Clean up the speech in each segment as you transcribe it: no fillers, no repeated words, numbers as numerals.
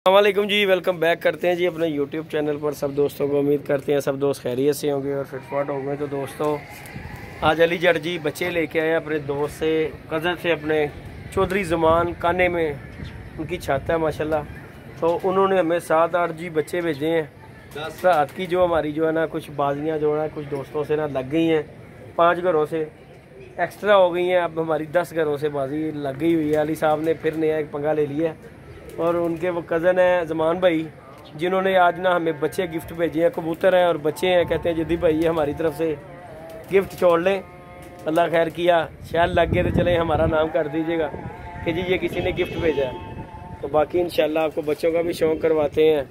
अस्सलामुअलैकुम जी, welcome back करते हैं जी अपने यूट्यूब चैनल पर सब दोस्तों को। उम्मीद करते हैं सब दोस्त खैरियत से होंगे और फिटफाट होंगे। तो दोस्तों आज अली जट जी बच्चे लेके आए अपने दोस्त से, कज़न से, अपने चौधरी ज़मान काने में उनकी छत है माशाल्लाह। तो उन्होंने हमें 7-8 जी बच्चे भेजे हैं। 10 रात की जो हमारी जो है ना कुछ बाजियाँ जो है कुछ दोस्तों से ना लग गई हैं, 5 घरों से एक्स्ट्रा हो गई हैं। अब हमारी 10 घरों से बाजी लग गई हुई है। अली साहब ने फिर नया एक पंगा ले लिया और उनके वो कज़न है ज़मान भाई, जिन्होंने आज ना हमें बच्चे गिफ्ट भेजे हैं। कबूतर हैं और बच्चे हैं। कहते हैं जदी भाई ये हमारी तरफ से गिफ्ट छोड़ लें, अल्लाह खैर किया, शायद लग गए तो चलें हमारा नाम कर दीजिएगा कि जी ये किसी ने गिफ्ट भेजा है। तो बाकी इंशाल्लाह आपको बच्चों का भी शौक़ करवाते हैं।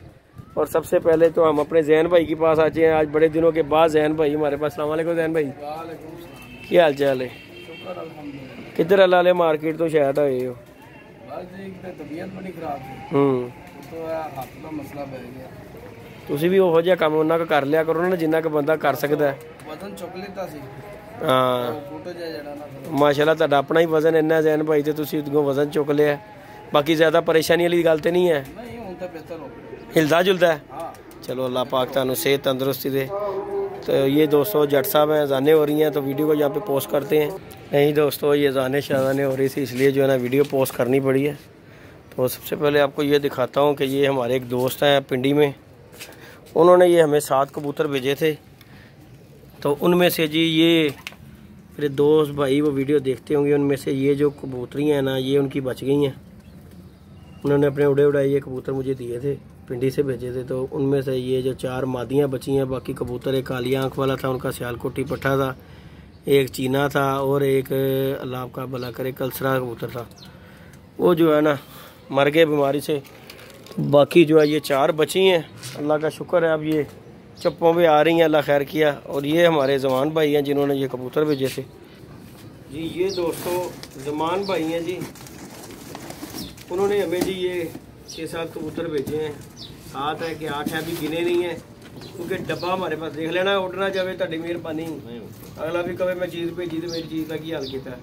और सबसे पहले तो हम अपने जैन भाई के पास आ जाए हैं। आज बड़े दिनों के बाद जैन भाई हमारे पास। अस्सलाम वालेकुम जैन भाई, क्या हाल चाल है? किधर अल्लाह मार्केट तो शायद आए हो? तबीयत बड़ी खराब ਤੁਸੀਂ ਵੀ ਉਹੋ ਜਿਹਾ ਕੰਮ ਉਹਨਾਂ ਕੋ ਕਰ ਲਿਆ ਕਰੋ ਨਾ ਜਿੰਨਾ ਕੁ ਬੰਦਾ ਕਰ ਸਕਦਾ। ਵਜ਼ਨ ਚੁੱਕ ਲਿੱਤਾ ਸੀ ਹਾਂ, ਫੋਟੋ ਜਿਹੜਾ ਨਾ ਮਾਸ਼ਾਅੱਲਾ ਤੁਹਾਡਾ ਆਪਣਾ ਹੀ ਵਜ਼ਨ ਇੰਨਾ ਜ਼ੈਨ ਭਾਈ ਤੇ ਤੁਸੀਂ ਉਦੋਂ ਵਜ਼ਨ ਚੁੱਕ ਲਿਆ। ਬਾਕੀ ਜ਼ਿਆਦਾ ਪਰੇਸ਼ਾਨੀ ਵਾਲੀ ਗੱਲ ਤੇ ਨਹੀਂ ਹੈ? ਨਹੀਂ, ਹੁਣ ਤਾਂ ਬਿਹਤਰ ਹੋ ਗਿਆ, ਹਿਲਦਾ ਜੁਲਦਾ है। हाँ चलो अल्लाह पाक ਤੁਹਾਨੂੰ सेहत तंदुरुस्ती दे। तो ये दोस्तों जट साहब हैं, अजानें हो रही हैं तो वीडियो को यहाँ पे पोस्ट करते हैं। नहीं दोस्तों, ये अजानें शाजानें हो रही थी इसलिए जो है ना वीडियो पोस्ट करनी पड़ी है। तो सबसे पहले आपको ये दिखाता हूँ कि ये हमारे एक दोस्त हैं पिंडी में, उन्होंने ये हमें 7 कबूतर भेजे थे। तो उनमें से जी ये मेरे दोस्त भाई वो वीडियो देखते होंगे, उनमें से ये जो कबूतरी हैं ना ये उनकी बच गई हैं। उन्होंने अपने उड़े उड़ाए ये कबूतर मुझे दिए थे, पिंडी से भेजे थे। तो उनमें से ये जो 4 मादियाँ बची हैं, बाकी कबूतर एक काली आँख वाला था, उनका सियालकोटी पट्टा था, एक चीना था और एक अल्लाह का भला करे कलसरा कबूतर था। वो जो है ना मर गए बीमारी से। बाकी जो है ये 4 बची हैं, अल्लाह का शुक्र है। अब ये चप्पों पे आ रही हैं, अल्लाह खैर किया। और ये हमारे ज़मान भाई हैं जिन्होंने ये कबूतर भेजे थे जी। ये दोस्तों ज़मान भाई हैं जी, उन्होंने हमें जी ये 6-7 कबूतर भेजे हैं। 7 है कि 8 है अभी गिने नहीं है, क्योंकि डब्बा हमारे पास देख लेना उड़ना जाए तो मेहरबानी, अगला भी कहे मैं चीज़ भेजी तो मेरी चीज़ का की हाल किया।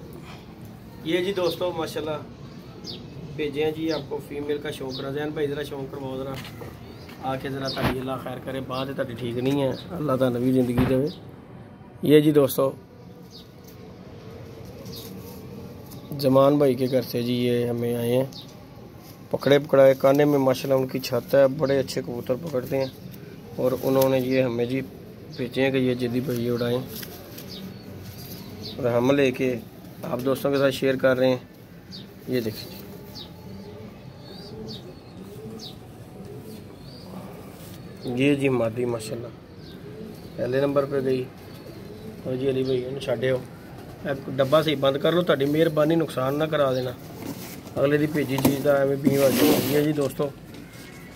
ये जी दोस्तों माशाल्लाह भेजे हैं जी। आपको फीमेल का शौक रहा जैन भाई, ज़रा शौक करवाओ, ज़रा आके ज़रा ताड़ी अल्लाह खैर करे। बात ताड़ी ठीक नहीं है, अल्लाह ताला नवी ज़िंदगी देवे। ये जी दोस्तों ज़मान भाई के घर से जी ये हमें आए हैं, पकड़े पकड़ाए काने में माशाल्लाह उनकी छत है, बड़े अच्छे कबूतर पकड़ते हैं। और उन्होंने ये हमें जी भेजे हैं कि ये जदी भाई ये उड़ाएँ, और हम लेके आप दोस्तों के साथ शेयर कर रहे हैं। ये देखिए ये जी मादी माशाल्लाह पहले नंबर पे गई। और जी अली भाई उन्हें छाड़े हो, डब्बा सही बंद कर लो, ताड़ी मेहरबानी, नुकसान ना करा देना अगले दी भेजी चीज़ का एवं बीव आ जाए। ये जी दोस्तों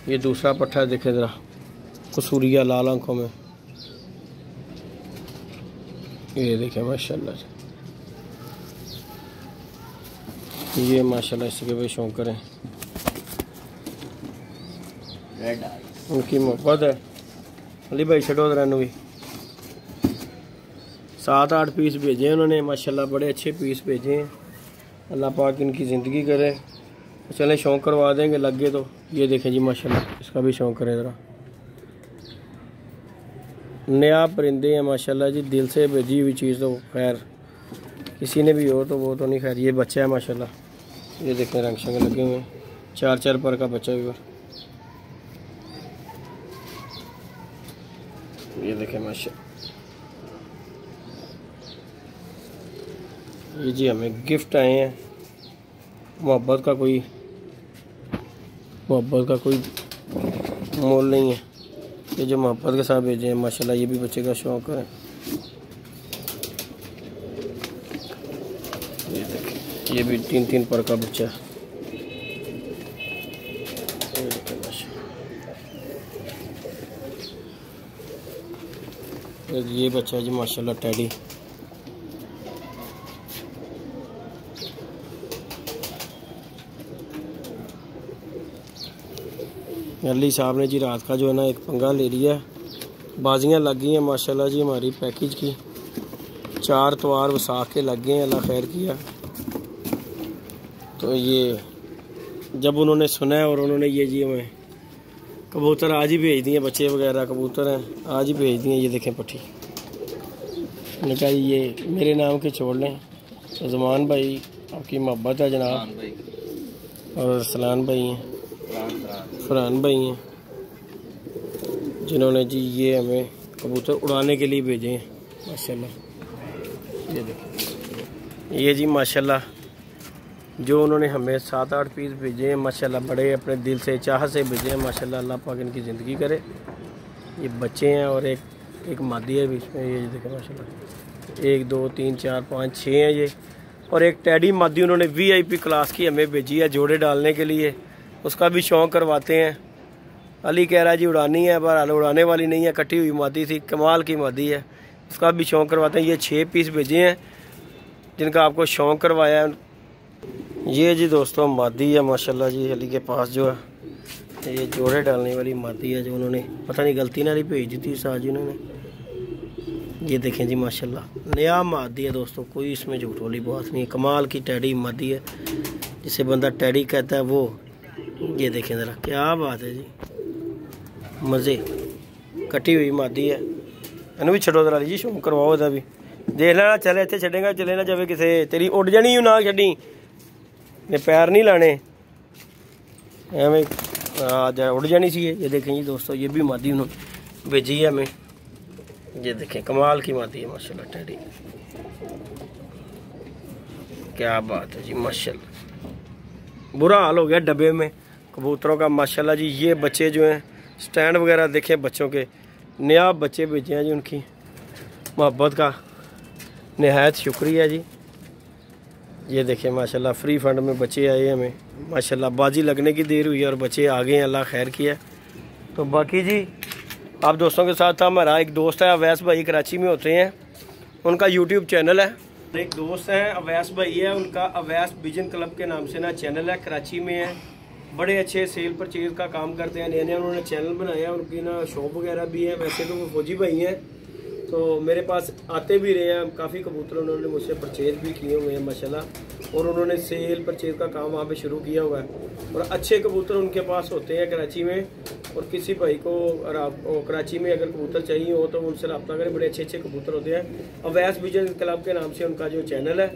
ये दूसरा पट्ठा देखे ज़रा, कसूरिया लाल आंखों में, ये देखे माशाल्लाह। ये माशाल्लाह इसके भी शौक करें, उनकी मोहब्बत है। अली भाई छड़ो ज़रा भी 7-8 पीस भेजे उन्होंने माशाल्लाह, बड़े अच्छे पीस भेजे हैं। अल्लाह पाक इनकी ज़िंदगी करे। चलें शौक़ करवा देंगे लगे तो। ये देखें जी माशाल्लाह, इसका भी शौक़ करें ज़रा। नया परिंदे हैं माशाल्लाह जी, दिल से भेजी हुई चीज़ तो खैर किसी ने भी हो तो वो तो नहीं खैर। ये बच्चा है माशाल्लाह, ये देखें रंग शंग लगे हुए हैं, 4-4 पर का बच्चा भी। ये देखें माशाल्लाह, ये जी हमें गिफ्ट आए हैं। मोहब्बत का कोई मोल नहीं है, ये जो मोहब्बत के साथ भेजे हैं माशाल्लाह। ये भी बच्चे का शौक़ है। ये देखें, ये भी 3-3 पर का बच्चा है। ये देखें माशाल्लाह, ये बच्चा है जी माशाल्लाह टैडी। अली साहब ने जी रात का जो है ना एक पंगा ले लिया, बाजियाँ लग गई हैं माशाल्लाह जी हमारी पैकेज की। 4 तवार वसा के लग गए हैं, अल्लाह खैर किया। तो ये जब उन्होंने सुना है और उन्होंने ये जी हमें कबूतर आज ही भेज दिए, बच्चे वगैरह कबूतर हैं आज ही भेज दिए। ये देखें पट्टी, मैंने कहा ये मेरे नाम के छोड़ लें। तो ज़मान भाई आपकी मोहब्बत है जनाब, और सलान भाई हैं, फरहान भाई हैं, जिन्होंने जी ये हमें कबूतर उड़ाने के लिए भेजे हैं माशाल्लाह। ये देखें, ये जी माशाल्लाह जो उन्होंने हमें 7-8 पीस भेजे हैं माशाल्लाह, बड़े अपने दिल से चाह से भेजे हैं माशाल्लाह। अल्लाह पाक इनकी ज़िंदगी करे। ये बच्चे हैं और एक मादी है बीच में, ये देखें माशाल्लाह। 1 2 3 4 5 6 हैं ये, और एक टैडी मादी उन्होंने VIP क्लास की हमें भेजी है जोड़े डालने के लिए। उसका भी शौक़ करवाते हैं। अली कह रहा है जी उड़ानी है, पर उड़ाने वाली नहीं है, कटी हुई मादी थी, कमाल की मादी है, उसका भी शौक़ करवाते हैं। ये 6 पीस भेजे हैं जिनका आपको शौक़ करवाया है। ये जी दोस्तों मादी है माशाल्लाह जी, अली के पास जो है ये जोड़े डालने वाली मादी है, जो उन्होंने पता नहीं गलती ना ही भेज दी थी साज उन्होंने। ये देखें जी माशाल्लाह नया मादी है दोस्तों, कोई इसमें झूठ वाली बात नहीं है, कमाल की टैडी मादी है, जिसे बंदा टैडी कहता है वो। ये देखें ज़रा क्या बात है जी, मज़े, कटी हुई मादी है। इन्हें भी छड़ो जरा जी, शौक करवाओ इहदा भी, देख लेना चले इतने छड़ेगा चले ना जावे किसे, तेरी उड़ जानी ना छड़ी ने, पैर नहीं लाने एवं आज उड़ जानी सी। ये देखें जी दोस्तों, ये भी मादी उन्होंने भेजी है हमें। ये देखें कमाल की मादी है माशाल्लाह टैडी, क्या बात है जी माशाल्लाह। बुरा हाल हो गया डब्बे में कबूतरों का माशाल्लाह जी। ये बच्चे जो हैं स्टैंड वगैरह देखें बच्चों के, नया बच्चे भेजे हैं जी, उनकी मोहब्बत का नहायत शुक्रिया जी। ये देखें माशाल्लाह फ्री फंड में बच्चे आए हमें माशाल्लाह, बाजी लगने की देर हुई है और बच्चे आ गए हैं, अल्लाह खैर किया। तो बाकी जी आप दोस्तों के साथ था, हमारा एक दोस्त है अवैस भाई, कराची में होते हैं, उनका YouTube चैनल है। एक दोस्त है अवैस भाई है, उनका अवैस विजन क्लब के नाम से ना चैनल है, कराची में है, बड़े अच्छे सेल परचेज का काम करते हैं। नया नया उन्होंने चैनल बनाया, उनकी ना शॉप वगैरह भी है। वैसे तो वो फौजी भाई हैं, तो मेरे पास आते भी रहे हैं, काफ़ी कबूतर उन्होंने मुझसे परचेज भी किए हुए हैं माशाल्लाह, और उन्होंने सेल परचेज का काम वहाँ पे शुरू किया हुआ है। और अच्छे कबूतर उनके पास होते हैं कराची में, और किसी भाई को कराची में अगर कबूतर चाहिए हो तो उनसे रब्ता करें, बड़े अच्छे अच्छे कबूतर होते हैं। अवैस विजन क्लब के नाम से उनका जो चैनल है,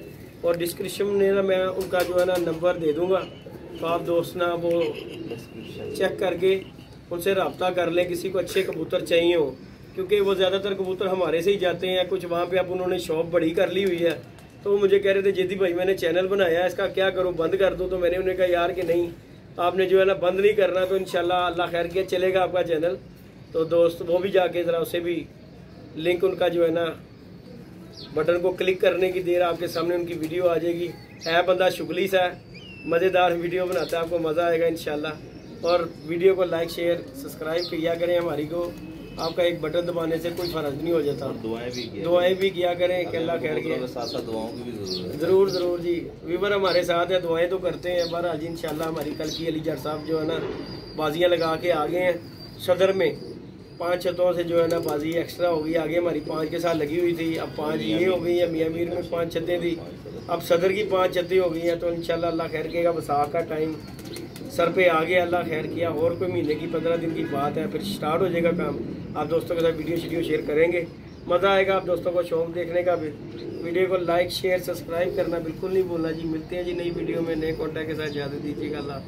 और डिस्क्रिप्शन में ना मैं उनका जो है ना नंबर दे दूँगा, तो आप दोस्त ना वो चेक करके उनसे रब्ता कर लें किसी को अच्छे कबूतर चाहिए हो, क्योंकि वो ज़्यादातर कबूतर हमारे से ही जाते हैं। कुछ वहाँ पे अब उन्होंने शॉप बड़ी कर ली हुई है, तो वो मुझे कह रहे थे जेदी भाई मैंने चैनल बनाया है, इसका क्या करूँ, बंद कर दूँ? तो मैंने उन्हें कहा यार कि नहीं, आपने जो है ना बंद नहीं करना, तो इंशाल्लाह अल्लाह खैर किया चलेगा आपका चैनल। तो दोस्त वो भी जाके ज़रा उसे भी लिंक उनका जो है ना बटन को क्लिक करने की देर आपके सामने उनकी वीडियो आ जाएगी। है बंदा शुगली सा, मज़ेदार वीडियो बनाता है, आपको मज़ा आएगा इंशाल्लाह। और वीडियो को लाइक शेयर सब्सक्राइब किया करें हमारी को, आपका एक बटन दबाने से कोई फर्क नहीं हो जाता। दुआएं भी किया करें कि अल्लाह खैर किया, दुआओं की भी ज़रूर ज़रूर जी। वीवर हमारे साथ है, दुआएं तो करते हैं। बहरहाल जी इंशाल्लाह हमारी कल की अली जट साहब जो है ना बाजियाँ लगा के आ गए हैं सदर में, 5 छतों से जो है ना बाजी एक्स्ट्रा हो गई। आगे हमारी 5 के साथ लगी हुई थी, अब 5 ये हो गई है। मियाँ मीर में 5 छतें थी, अब सदर की 5 छतें हो गई हैं। तो इंशाल्लाह अल्लाह खैर किएगा, वसाख का टाइम सर पे आ गया, अल्लाह खैर किया। और कोई महीने की 15 दिन की बात है, फिर स्टार्ट हो जाएगा काम। आप दोस्तों के साथ वीडियो शेयर करेंगे, मज़ा आएगा। आप दोस्तों को शौक देखने का भी। वीडियो को लाइक शेयर सब्सक्राइब करना बिल्कुल नहीं भूलना जी। मिलते हैं जी नई वीडियो में नए कॉन्टैक्ट के साथ, इजाज़त दीजिएगा। अल्लाह।